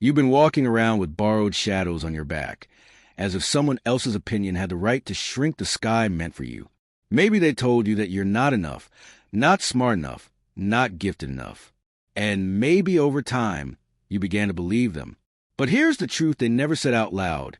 You've been walking around with borrowed shadows on your back, as if someone else's opinion had the right to shrink the sky meant for you. Maybe they told you that you're not enough, not smart enough, not gifted enough. And maybe over time, you began to believe them. But here's the truth they never said out loud.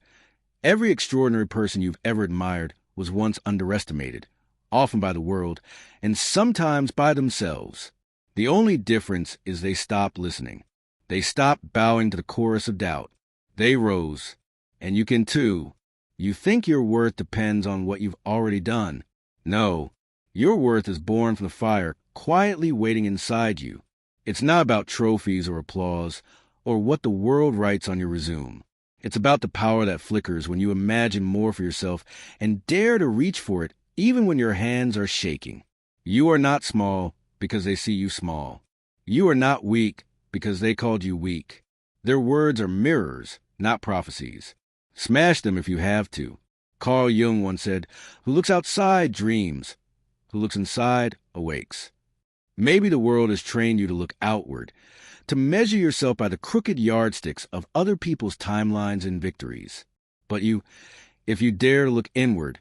Every extraordinary person you've ever admired was once underestimated, often by the world, and sometimes by themselves. The only difference is they stopped listening. They stopped bowing to the chorus of doubt. They rose. And you can too. You think your worth depends on what you've already done. No, your worth is born from the fire quietly waiting inside you. It's not about trophies or applause or what the world writes on your resume. It's about the power that flickers when you imagine more for yourself and dare to reach for it even when your hands are shaking. You are not small because they see you small. You are not weak because they called you weak. Their words are mirrors, not prophecies. Smash them if you have to. Carl Jung once said, "Who looks outside dreams. Who looks inside awakes." Maybe the world has trained you to look outward, to measure yourself by the crooked yardsticks of other people's timelines and victories. But if you dare to look inward,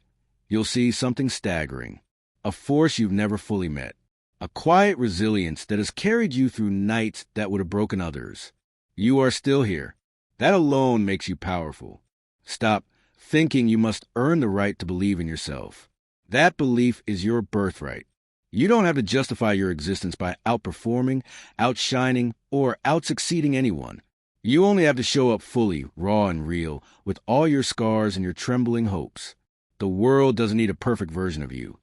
you'll see something staggering, a force you've never fully met, a quiet resilience that has carried you through nights that would have broken others. You are still here. That alone makes you powerful. Stop thinking you must earn the right to believe in yourself. That belief is your birthright. You don't have to justify your existence by outperforming, outshining, or outsucceeding anyone. You only have to show up fully, raw and real, with all your scars and your trembling hopes. The world doesn't need a perfect version of you.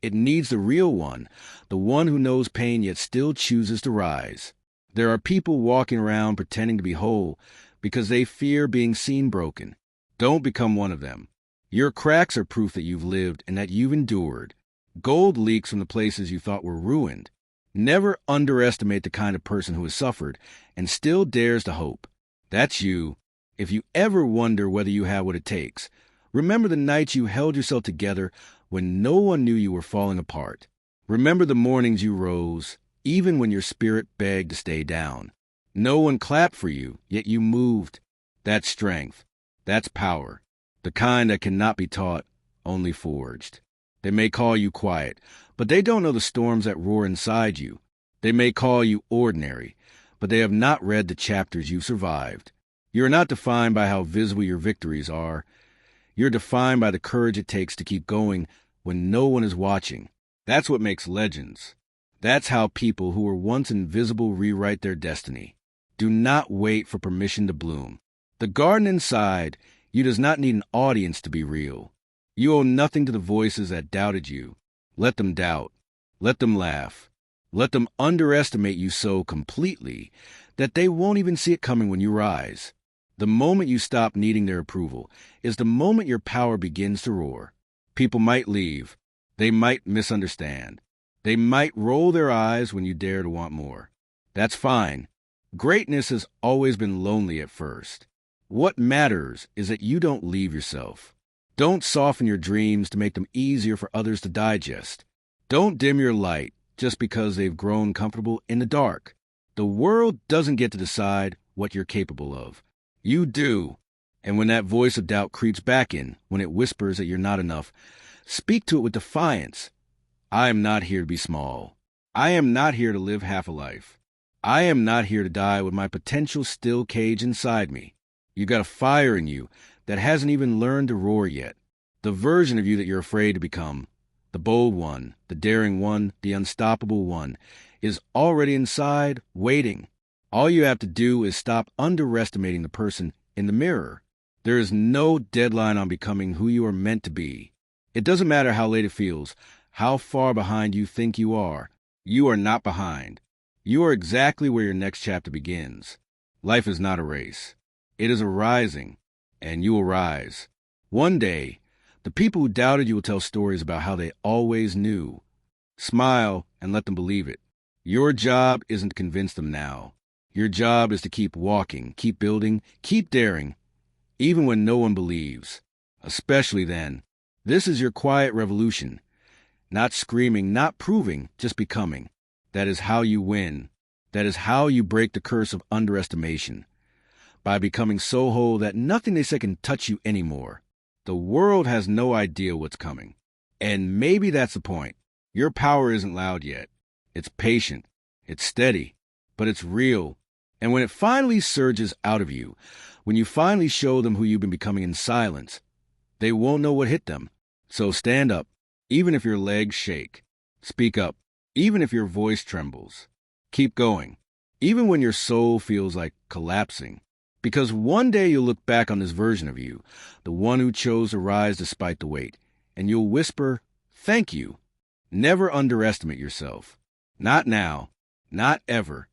It needs the real one, the one who knows pain yet still chooses to rise. There are people walking around pretending to be whole because they fear being seen broken. Don't become one of them. Your cracks are proof that you've lived and that you've endured. Gold leaks from the places you thought were ruined. Never underestimate the kind of person who has suffered and still dares to hope. That's you. If you ever wonder whether you have what it takes, remember the nights you held yourself together when no one knew you were falling apart. Remember the mornings you rose, even when your spirit begged to stay down. No one clapped for you, yet you moved. That's strength. That's power. The kind that cannot be taught, only forged. They may call you quiet, but they don't know the storms that roar inside you. They may call you ordinary, but they have not read the chapters you survived. You are not defined by how visible your victories are. You're defined by the courage it takes to keep going when no one is watching. That's what makes legends. That's how people who were once invisible rewrite their destiny. Do not wait for permission to bloom. The garden inside you does not need an audience to be real. You owe nothing to the voices that doubted you. Let them doubt. Let them laugh. Let them underestimate you so completely that they won't even see it coming when you rise. The moment you stop needing their approval is the moment your power begins to roar. People might leave. They might misunderstand. They might roll their eyes when you dare to want more. That's fine. Greatness has always been lonely at first. What matters is that you don't leave yourself. Don't soften your dreams to make them easier for others to digest. Don't dim your light just because they've grown comfortable in the dark. The world doesn't get to decide what you're capable of. You do. And when that voice of doubt creeps back in, when it whispers that you're not enough, speak to it with defiance. I am not here to be small. I am not here to live half a life. I am not here to die with my potential still caged inside me. You got a fire in you that hasn't even learned to roar yet. The version of you that you're afraid to become, the bold one, the daring one, the unstoppable one, is already inside, waiting. All you have to do is stop underestimating the person in the mirror. There is no deadline on becoming who you are meant to be. It doesn't matter how late it feels, how far behind you think you are. You are not behind. You are exactly where your next chapter begins. Life is not a race. It is a rising, and you will rise. One day, the people who doubted you will tell stories about how they always knew. Smile and let them believe it. Your job isn't to convince them now. Your job is to keep walking, keep building, keep daring, even when no one believes. Especially then. This is your quiet revolution. Not screaming, not proving, just becoming. That is how you win. That is how you break the curse of underestimation. by becoming so whole that nothing they say can touch you anymore. The world has no idea what's coming. And maybe that's the point. Your power isn't loud yet. It's patient. It's steady. But it's real. And when it finally surges out of you, when you finally show them who you've been becoming in silence, they won't know what hit them. So stand up, even if your legs shake. Speak up, even if your voice trembles. Keep going, even when your soul feels like collapsing. Because one day you'll look back on this version of you, the one who chose to rise despite the weight, and you'll whisper, "Thank you." Never underestimate yourself. Not now. Not ever.